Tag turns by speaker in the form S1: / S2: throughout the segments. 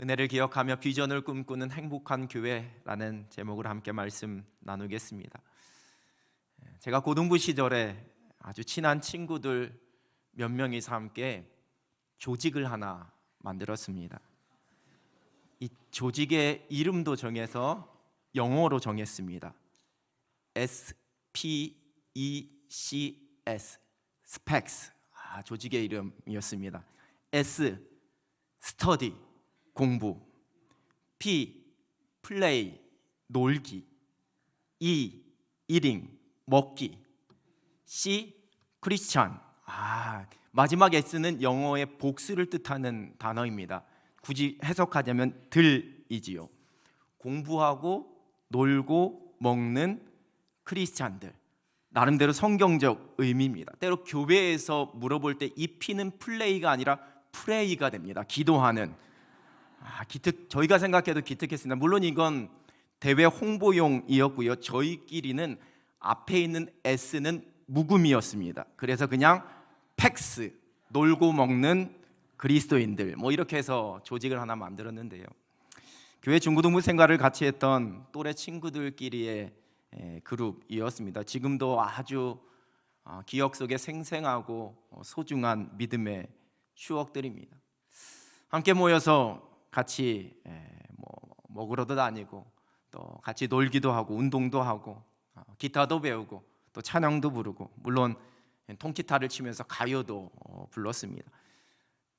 S1: 은혜를 기억하며 비전을 꿈꾸는 행복한 교회라는 제목으로 함께 말씀 나누겠습니다. 제가 고등부 시절에 아주 친한 친구들 몇 명이서 함께 조직을 하나 만들었습니다. 이 조직의 이름도 정해서 영어로 정했습니다. SPECS, 스펙스. 조직의 이름이었습니다. S, 스터디, 공부. P, 플레이, 놀기. E, 이팅, 먹기. C, 크리스찬. 마지막 S는 영어의 복수를 뜻하는 단어입니다. 굳이 해석하자면 들이지요. 공부하고 놀고 먹는 크리스찬들. 나름대로 성경적 의미입니다. 때로 교회에서 물어볼 때 이 P는 플레이가 아니라 프레이가 됩니다. 기도하는. 저희가 생각해도 기특했습니다. 물론 이건 대외 홍보용이었고요. 저희끼리는 앞에 있는 S는 묵음이었습니다. 그래서 그냥 팩스, 놀고 먹는 그리스도인들 이렇게 해서 조직을 하나 만들었는데요. 교회 중고등부 생활을 같이 했던 또래 친구들끼리의 그룹이었습니다. 지금도 아주 기억 속에 생생하고 소중한 믿음의 추억들입니다. 함께 모여서 같이 먹으러도 다니고 또 같이 놀기도 하고 운동도 하고 기타도 배우고 또 찬양도 부르고 물론 통기타를 치면서 가요도 불렀습니다.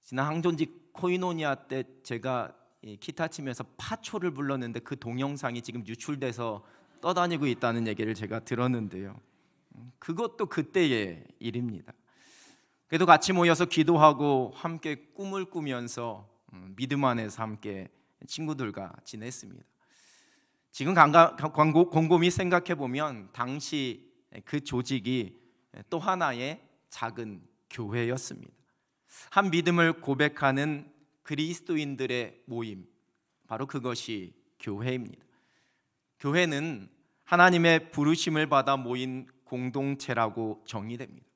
S1: 지난 항존직 코이노니아 때 제가 기타 치면서 파초를 불렀는데 그 동영상이 지금 유출돼서 떠다니고 있다는 얘기를 제가 들었는데요. 그것도 그때의 일입니다. 그래도 같이 모여서 기도하고 함께 꿈을 꾸면서 믿음 안에서 함께 친구들과 지냈습니다. 지금 곰곰이 생각해 보면 당시 그 조직이 또 하나의 작은 교회였습니다. 한 믿음을 고백하는 그리스도인들의 모임, 바로 그것이 교회입니다. 교회는 하나님의 부르심을 받아 모인 공동체라고 정의됩니다.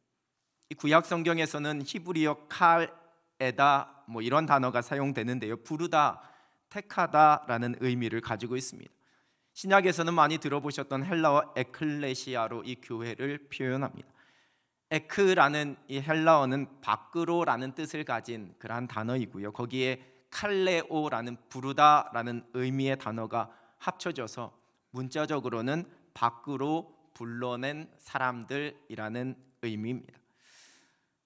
S1: 이 구약 성경에서는 히브리어 칼에다 이런 단어가 사용되는데요. 부르다, 택하다라는 의미를 가지고 있습니다. 신약에서는 많이 들어보셨던 헬라어 에클레시아로 이 교회를 표현합니다. 에크라는 이 헬라어는 밖으로라는 뜻을 가진 그러한 단어이고요. 거기에 칼레오라는 부르다라는 의미의 단어가 합쳐져서 문자적으로는 밖으로 불러낸 사람들이라는 의미입니다.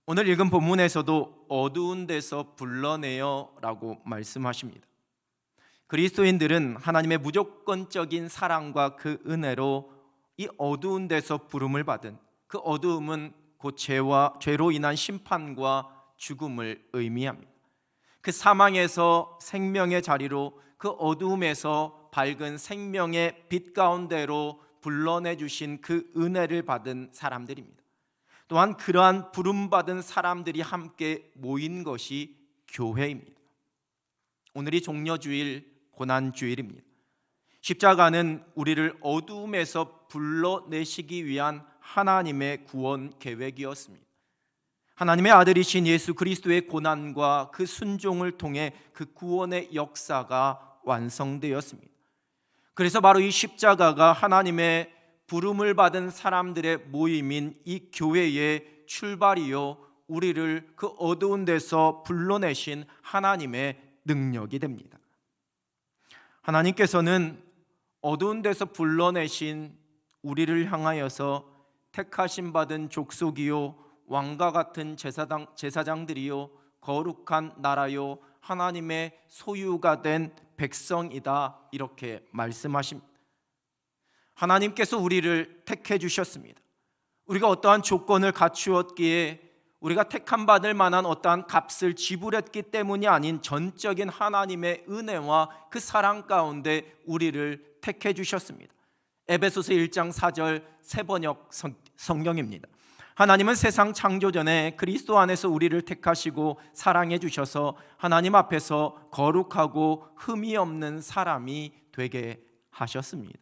S1: 오늘 읽은 본문에서도 어두운 데서 불러내어라고 말씀하십니다. 그리스도인들은 하나님의 무조건적인 사랑과 그 은혜로 이 어두운 데서 부름을 받은, 그 어두움은 곧 죄로 인한 심판과 죽음을 의미합니다. 그 사망에서 생명의 자리로, 그 어두움에서 밝은 생명의 빛 가운데로 불러내 주신 그 은혜를 받은 사람들입니다. 또한 그러한 부름받은 사람들이 함께 모인 것이 교회입니다. 오늘이 종려주일, 고난주일입니다. 십자가는 우리를 어두움에서 불러내시기 위한 하나님의 구원 계획이었습니다. 하나님의 아들이신 예수 그리스도의 고난과 그 순종을 통해 그 구원의 역사가 완성되었습니다. 그래서 바로 이 십자가가 하나님의 부름을 받은 사람들의 모임인 이 교회의 출발이요, 우리를 그 어두운 데서 불러내신 하나님의 능력이 됩니다. 하나님께서는 어두운 데서 불러내신 우리를 향하여서 택하심 받은 족속이요, 왕과 같은 제사장들이요, 거룩한 나라요, 하나님의 소유가 된 백성이다, 이렇게 말씀하십니다. 하나님께서 우리를 택해 주셨습니다. 우리가 어떠한 조건을 갖추었기에, 우리가 택함 받을 만한 어떠한 값을 지불했기 때문이 아닌 전적인 하나님의 은혜와 그 사랑 가운데 우리를 택해 주셨습니다. 에베소서 1장 4절 새번역 성경입니다. 하나님은 세상 창조 전에 그리스도 안에서 우리를 택하시고 사랑해 주셔서 하나님 앞에서 거룩하고 흠이 없는 사람이 되게 하셨습니다.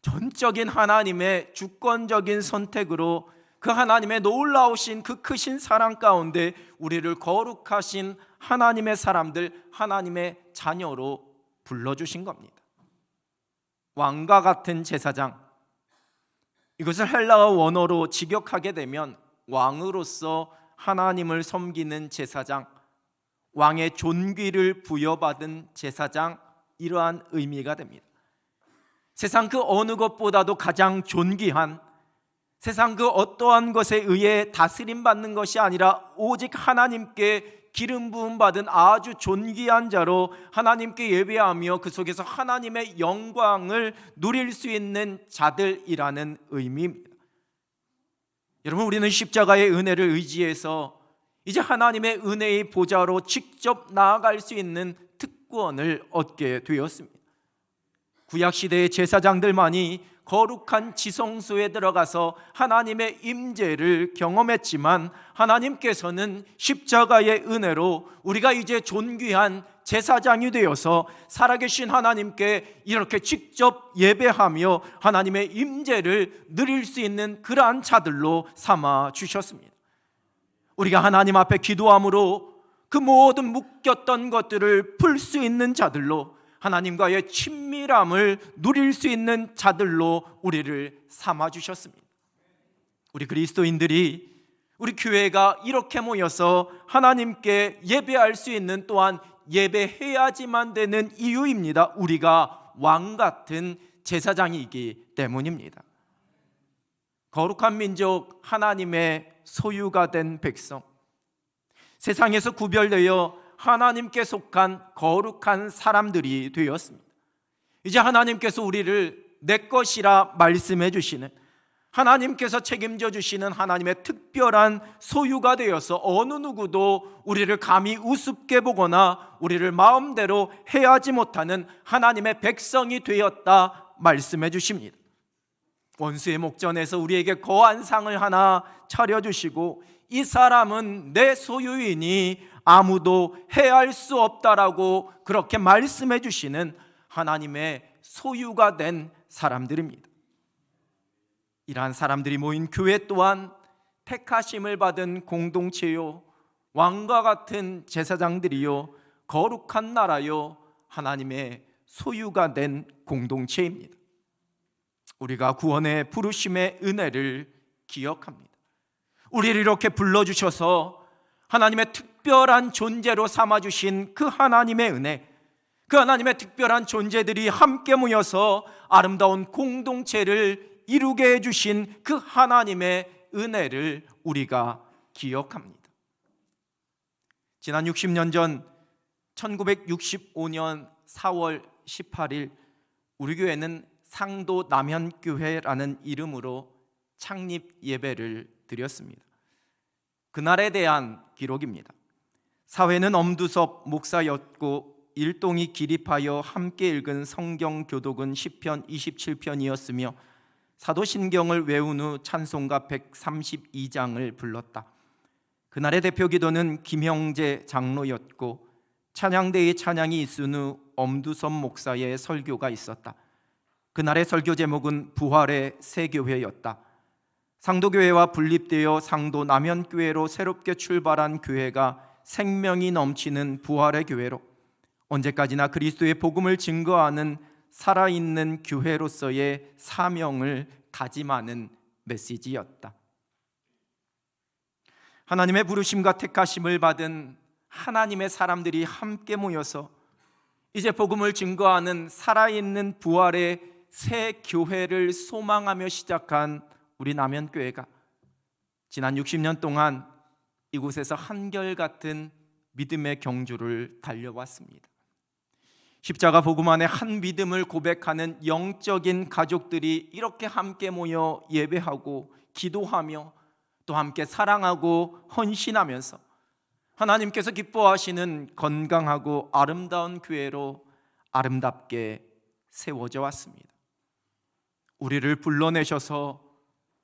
S1: 전적인 하나님의 주권적인 선택으로 그 하나님의 놀라우신 그 크신 사랑 가운데 우리를 거룩하신 하나님의 사람들, 하나님의 자녀로 불러주신 겁니다. 왕과 같은 제사장, 이것을 헬라어 원어로 직역하게 되면 왕으로서 하나님을 섬기는 제사장, 왕의 존귀를 부여받은 제사장, 이러한 의미가 됩니다. 세상 그 어느 것보다도 가장 존귀한, 세상 그 어떠한 것에 의해 다스림받는 것이 아니라 오직 하나님께 기름 부음 받은 아주 존귀한 자로 하나님께 예배하며 그 속에서 하나님의 영광을 누릴 수 있는 자들이라는 의미입니다. 여러분, 우리는 십자가의 은혜를 의지해서 이제 하나님의 은혜의 보좌로 직접 나아갈 수 있는 특권을 얻게 되었습니다. 구약시대의 제사장들만이 거룩한 지성소에 들어가서 하나님의 임재를 경험했지만 하나님께서는 십자가의 은혜로 우리가 이제 존귀한 제사장이 되어서 살아계신 하나님께 이렇게 직접 예배하며 하나님의 임재를 누릴 수 있는 그러한 자들로 삼아 주셨습니다. 우리가 하나님 앞에 기도함으로 그 모든 묶였던 것들을 풀 수 있는 자들로, 하나님과의 친밀함을 누릴 수 있는 자들로 우리를 삼아주셨습니다. 우리 그리스도인들이, 우리 교회가 이렇게 모여서 하나님께 예배할 수 있는, 또한 예배해야지만 되는 이유입니다. 우리가 왕같은 제사장이기 때문입니다. 거룩한 민족, 하나님의 소유가 된 백성, 세상에서 구별되어 하나님께 속한 거룩한 사람들이 되었습니다. 이제 하나님께서 우리를 내 것이라 말씀해 주시는, 하나님께서 책임져 주시는 하나님의 특별한 소유가 되어서 어느 누구도 우리를 감히 우습게 보거나 우리를 마음대로 해하지 못하는 하나님의 백성이 되었다 말씀해 주십니다. 원수의 목전에서 우리에게 거한 상을 하나 차려주시고, 이 사람은 내 소유이니 아무도 해할 수 없다라고 그렇게 말씀해 주시는 하나님의 소유가 된 사람들입니다. 이러한 사람들이 모인 교회 또한 택하심을 받은 공동체요, 왕과 같은 제사장들이요, 거룩한 나라요, 하나님의 소유가 된 공동체입니다. 우리가 구원의 부르심의 은혜를 기억합니다. 우리를 이렇게 불러주셔서 하나님의 특별한 존재로 삼아주신 그 하나님의 은혜, 그 하나님의 특별한 존재들이 함께 모여서 아름다운 공동체를 이루게 해주신 그 하나님의 은혜를 우리가 기억합니다. 지난 60년 전 1965년 4월 18일 우리 교회는 상도 남현교회라는 이름으로 창립 예배를 드렸습니다. 그날에 대한 기록입니다. 사회는 엄두섭 목사였고 일동이 기립하여 함께 읽은 성경 교독은 시편 27편이었으며 사도신경을 외운 후 찬송가 132장을 불렀다. 그날의 대표 기도는 김형재 장로였고 찬양대의 찬양이 있은 후 엄두섭 목사의 설교가 있었다. 그날의 설교 제목은 부활의 새 교회였다. 상도교회와 분립되어 상도 남현교회로 새롭게 출발한 교회가 생명이 넘치는 부활의 교회로, 언제까지나 그리스도의 복음을 증거하는 살아있는 교회로서의 사명을 다짐하는 메시지였다. 하나님의 부르심과 택하심을 받은 하나님의 사람들이 함께 모여서 이제 복음을 증거하는 살아있는 부활의 새 교회를 소망하며 시작한 우리 남현교회가 지난 60년 동안 이곳에서 한결같은 믿음의 경주를 달려왔습니다. 십자가 복음 안에 한 믿음을 고백하는 영적인 가족들이 이렇게 함께 모여 예배하고 기도하며 또 함께 사랑하고 헌신하면서 하나님께서 기뻐하시는 건강하고 아름다운 교회로 아름답게 세워져 왔습니다. 우리를 불러내셔서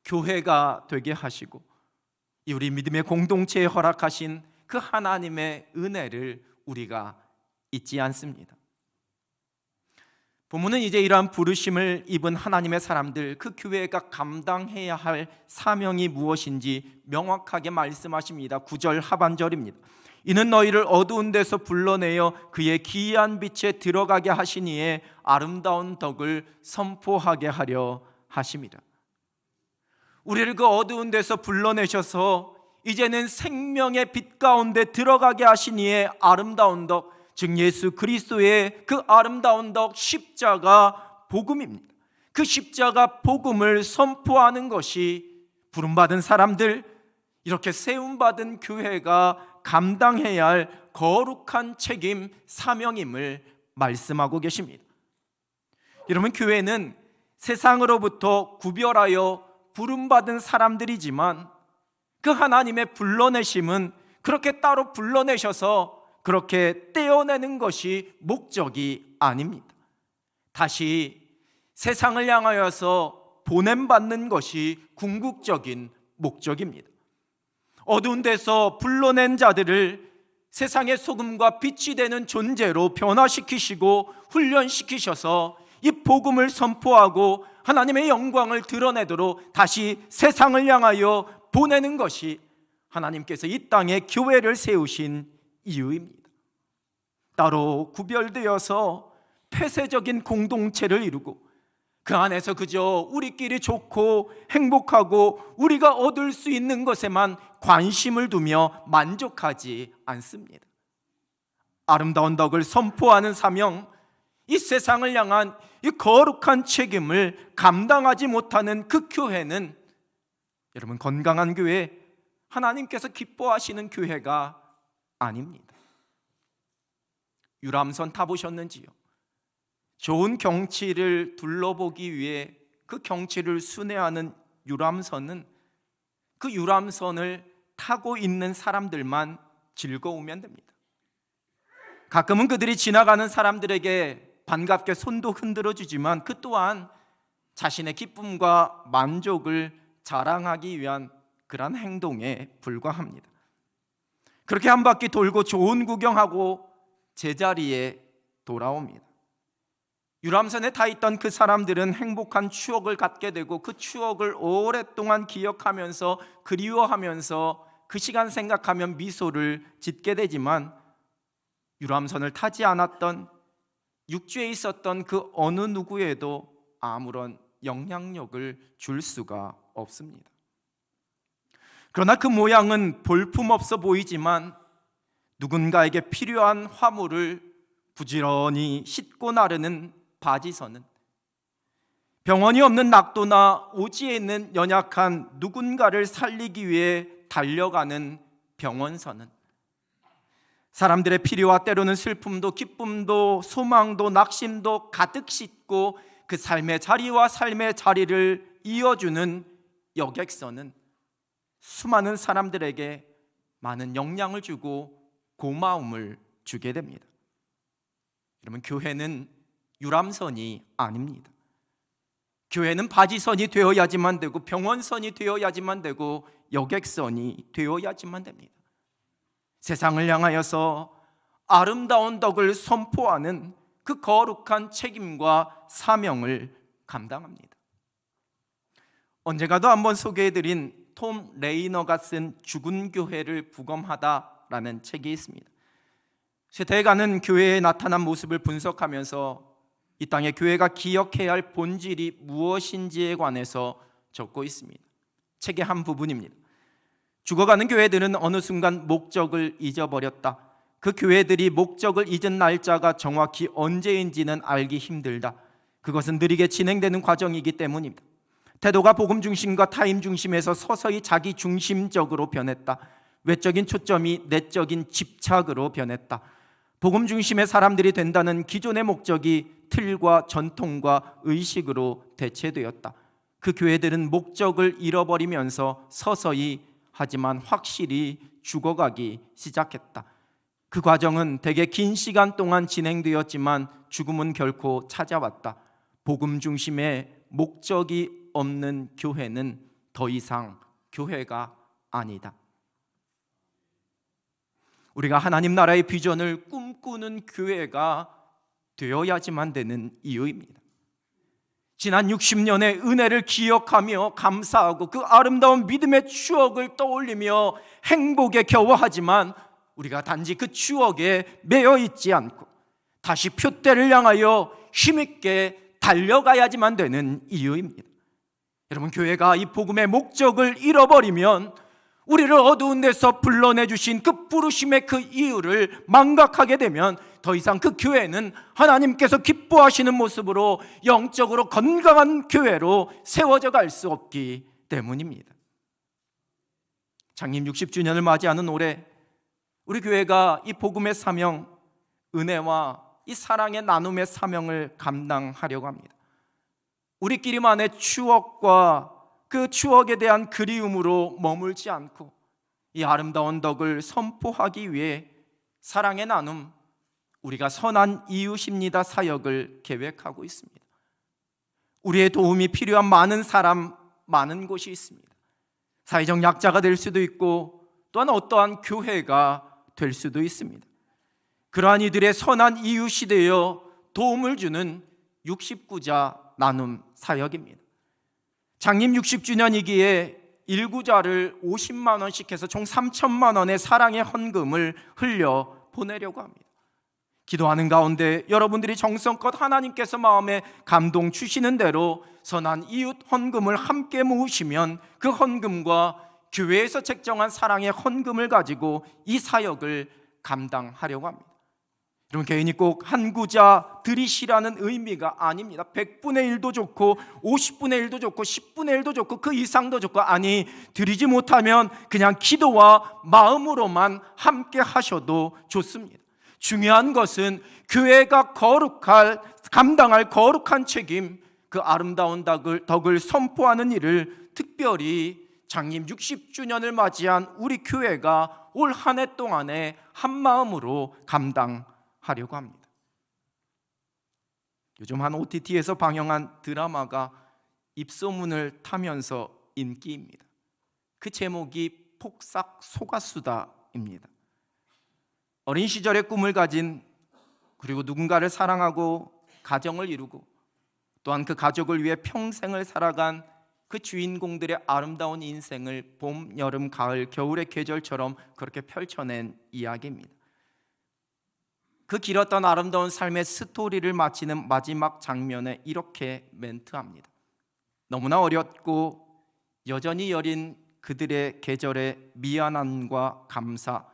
S1: 교회가 되게 하시고 이 우리 믿음의 공동체에 허락하신 그 하나님의 은혜를 우리가 잊지 않습니다. 본문은 이제 이러한 부르심을 입은 하나님의 사람들, 그 교회가 감당해야 할 사명이 무엇인지 명확하게 말씀하십니다. 9절 하반절입니다. 이는 너희를 어두운 데서 불러내어 그의 기이한 빛에 들어가게 하시니에 아름다운 덕을 선포하게 하려 하심이라. 우리를 그 어두운 데서 불러내셔서 이제는 생명의 빛 가운데 들어가게 하시니에 아름다운 덕, 즉 예수 그리스도의 그 아름다운 덕 십자가 복음입니다. 그 십자가 복음을 선포하는 것이 부름받은 사람들, 이렇게 세움받은 교회가 감당해야 할 거룩한 책임, 사명임을 말씀하고 계십니다. 여러분, 교회는 세상으로부터 구별하여 부름받은 사람들이지만 그 하나님의 불러내심은 그렇게 따로 불러내셔서 그렇게 떼어내는 것이 목적이 아닙니다. 다시 세상을 향하여서 보냄받는 것이 궁극적인 목적입니다. 어두운 데서 불러낸 자들을 세상의 소금과 빛이 되는 존재로 변화시키시고 훈련시키셔서 이 복음을 선포하고 하나님의 영광을 드러내도록 다시 세상을 향하여 보내는 것이 하나님께서 이 땅에 교회를 세우신 이유입니다. 따로 구별되어서 폐쇄적인 공동체를 이루고 그 안에서 그저 우리끼리 좋고 행복하고 우리가 얻을 수 있는 것에만 관심을 두며 만족하지 않습니다. 아름다운 덕을 선포하는 사명, 이 세상을 향한 이 거룩한 책임을 감당하지 못하는 그 교회는 여러분, 건강한 교회, 하나님께서 기뻐하시는 교회가 아닙니다. 유람선 타보셨는지요? 좋은 경치를 둘러보기 위해 그 경치를 순회하는 유람선은 그 유람선을 타고 있는 사람들만 즐거우면 됩니다. 가끔은 그들이 지나가는 사람들에게 반갑게 손도 흔들어 주지만 그 또한 자신의 기쁨과 만족을 자랑하기 위한 그러한 행동에 불과합니다. 그렇게 한 바퀴 돌고 좋은 구경하고 제자리에 돌아옵니다. 유람선에 타 있던 그 사람들은 행복한 추억을 갖게 되고 그 추억을 오랫동안 기억하면서 그리워하면서 그 시간 생각하면 미소를 짓게 되지만 유람선을 타지 않았던 육지에 있었던 그 어느 누구에도 아무런 영향력을 줄 수가 없습니다. 그러나 그 모양은 볼품없어 보이지만 누군가에게 필요한 화물을 부지런히 싣고 나르는 바지선은, 병원이 없는 낙도나 오지에 있는 연약한 누군가를 살리기 위해 달려가는 병원선은, 사람들의 필요와 때로는 슬픔도 기쁨도 소망도 낙심도 가득 싣고 그 삶의 자리와 삶의 자리를 이어주는 여객선은 수많은 사람들에게 많은 영향을 주고 고마움을 주게 됩니다. 여러분, 교회는 유람선이 아닙니다. 교회는 바지선이 되어야지만 되고 병원선이 되어야지만 되고 여객선이 되어야지만 됩니다. 세상을 향하여서 아름다운 덕을 선포하는 그 거룩한 책임과 사명을 감당합니다. 언젠가도 한번 소개해드린 톰 레이너가 쓴 죽은 교회를 부검하다라는 책이 있습니다. 세대가는 교회에 나타난 모습을 분석하면서 이 땅의 교회가 기억해야 할 본질이 무엇인지에 관해서 적고 있습니다. 책의 한 부분입니다. 죽어가는 교회들은 어느 순간 목적을 잊어버렸다. 그 교회들이 목적을 잊은 날짜가 정확히 언제인지는 알기 힘들다. 그것은 느리게 진행되는 과정이기 때문입니다. 태도가 복음 중심과 타임 중심에서 서서히 자기 중심적으로 변했다. 외적인 초점이 내적인 집착으로 변했다. 복음 중심의 사람들이 된다는 기존의 목적이 틀과 전통과 의식으로 대체되었다. 그 교회들은 목적을 잃어버리면서 서서히 하지만 확실히 죽어가기 시작했다. 그 과정은 되게 긴 시간 동안 진행되었지만 죽음은 결코 찾아왔다. 복음 중심의 목적이 없는 교회는 더 이상 교회가 아니다. 우리가 하나님 나라의 비전을 꿈꾸는 교회가 되어야지만 되는 이유입니다. 지난 60년의 은혜를 기억하며 감사하고 그 아름다운 믿음의 추억을 떠올리며 행복에 겨워하지만 우리가 단지 그 추억에 매여 있지 않고 다시 표대를 향하여 힘있게 달려가야지만 되는 이유입니다. 여러분, 교회가 이 복음의 목적을 잃어버리면 우리를 어두운 데서 불러내주신 그 부르심의 그 이유를 망각하게 되면 더 이상 그 교회는 하나님께서 기뻐하시는 모습으로 영적으로 건강한 교회로 세워져 갈 수 없기 때문입니다. 장님 60주년을 맞이하는 올해 우리 교회가 이 복음의 사명, 은혜와 이 사랑의 나눔의 사명을 감당하려고 합니다. 우리끼리만의 추억과 그 추억에 대한 그리움으로 머물지 않고 이 아름다운 덕을 선포하기 위해 사랑의 나눔, 우리가 선한 이웃입니다 사역을 계획하고 있습니다. 우리의 도움이 필요한 많은 사람, 많은 곳이 있습니다. 사회적 약자가 될 수도 있고 또한 어떠한 교회가 될 수도 있습니다. 그러한 이들의 선한 이웃이 되어 도움을 주는 69자 나눔 사역입니다. 장님 60주년이기에 1구자를 50만 원씩 해서 총 3천만 원의 사랑의 헌금을 흘려 보내려고 합니다. 기도하는 가운데 여러분들이 정성껏 하나님께서 마음에 감동 주시는 대로 선한 이웃 헌금을 함께 모으시면 그 헌금과 교회에서 책정한 사랑의 헌금을 가지고 이 사역을 감당하려고 합니다. 여러분, 개인이 꼭 한 구자 드리시라는 의미가 아닙니다. 100분의 1도 좋고 50분의 1도 좋고 10분의 1도 좋고 그 이상도 좋고, 아니, 드리지 못하면 그냥 기도와 마음으로만 함께 하셔도 좋습니다. 중요한 것은 교회가 감당할 거룩한 책임, 그 아름다운 덕을 선포하는 일을 특별히 장님 60주년을 맞이한 우리 교회가 올 한 해 동안에 한 마음으로 감당하려고 합니다. 요즘 한 OTT에서 방영한 드라마가 입소문을 타면서 인기입니다. 그 제목이 폭삭 속았수다입니다. 어린 시절의 꿈을 가진, 그리고 누군가를 사랑하고 가정을 이루고 또한 그 가족을 위해 평생을 살아간 그 주인공들의 아름다운 인생을 봄, 여름, 가을, 겨울의 계절처럼 그렇게 펼쳐낸 이야기입니다. 그 길었던 아름다운 삶의 스토리를 마치는 마지막 장면에 이렇게 멘트합니다. 너무나 어렸고 여전히 여린 그들의 계절에 미안함과 감사,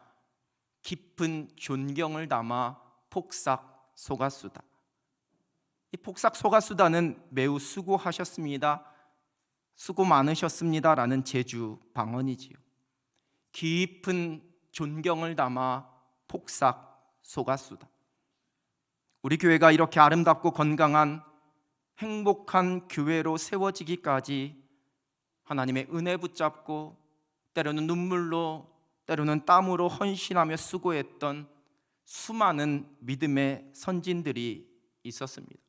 S1: 깊은 존경을 담아 폭삭 속았수다. 이 폭삭 속았수다는 매우 수고하셨습니다, 수고 많으셨습니다 라는 제주 방언이지요. 깊은 존경을 담아 폭삭 속았수다. 우리 교회가 이렇게 아름답고 건강한 행복한 교회로 세워지기까지 하나님의 은혜 붙잡고 때로는 눈물로, 때로는 땀으로 헌신하며 수고했던 수많은 믿음의 선진들이 있었습니다.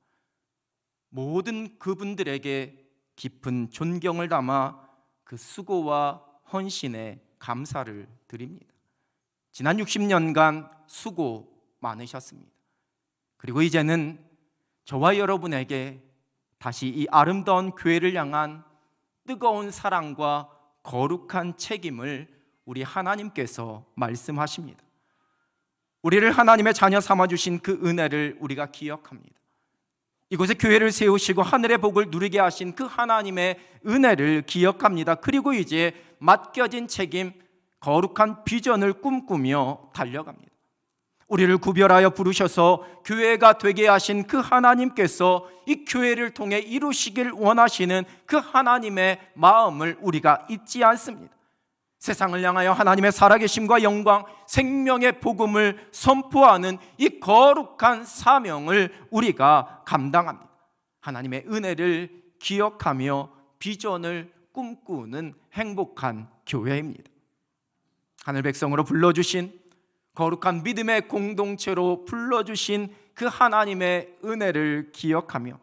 S1: 모든 그분들에게 깊은 존경을 담아 그 수고와 헌신에 감사를 드립니다. 지난 60년간 수고 많으셨습니다. 그리고 이제는 저와 여러분에게 다시 이 아름다운 교회를 향한 뜨거운 사랑과 거룩한 책임을 우리 하나님께서 말씀하십니다. 우리를 하나님의 자녀 삼아주신 그 은혜를 우리가 기억합니다. 이곳에 교회를 세우시고 하늘의 복을 누리게 하신 그 하나님의 은혜를 기억합니다. 그리고 이제 맡겨진 책임, 거룩한 비전을 꿈꾸며 달려갑니다. 우리를 구별하여 부르셔서 교회가 되게 하신 그 하나님께서 이 교회를 통해 이루시길 원하시는 그 하나님의 마음을 우리가 잊지 않습니다. 세상을 향하여 하나님의 살아계심과 영광, 생명의 복음을 선포하는 이 거룩한 사명을 우리가 감당합니다. 하나님의 은혜를 기억하며 비전을 꿈꾸는 행복한 교회입니다. 하늘 백성으로 불러주신, 거룩한 믿음의 공동체로 불러주신 그 하나님의 은혜를 기억하며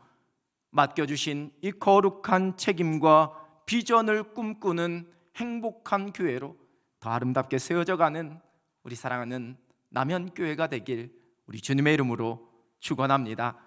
S1: 맡겨주신 이 거룩한 책임과 비전을 꿈꾸는 행복한 교회로 더 아름답게 세워져가는 우리 사랑하는 남현교회가 되길 우리 주님의 이름으로 축원합니다.